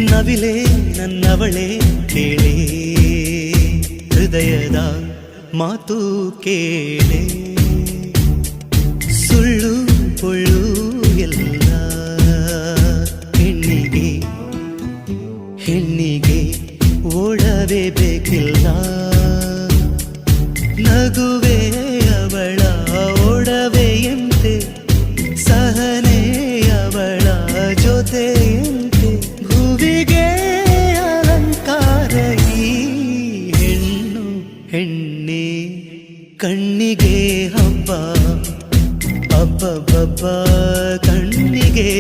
ನವಿಲೆ ನನ್ನವಳೆ ಕೇಳೆ ಹೃದಯದ ಮಾತು ಕೇಳೆ ಸುಳ್ಳು ಪೊಳ್ಳು ಎಲ್ಲ ಹೆಣ್ಣಿಗೆ ಓಡವೇ ಬೇಕಿಲ್ಲ ನಗುವೆ ಅವಳ ಓಡವೆಯಂತೆ ಸಹನೆ ಅವಳ ಜೊತೆಯಂತೆ ಭುವಿಗೆ ಅಲಂಕಾರ ಈ ಹೆಣ್ಣೆ ಕಣ್ಣಿಗೆ ಹಬ್ಬ ಹಬ್ಬ ಕಣ್ಣಿಗೆ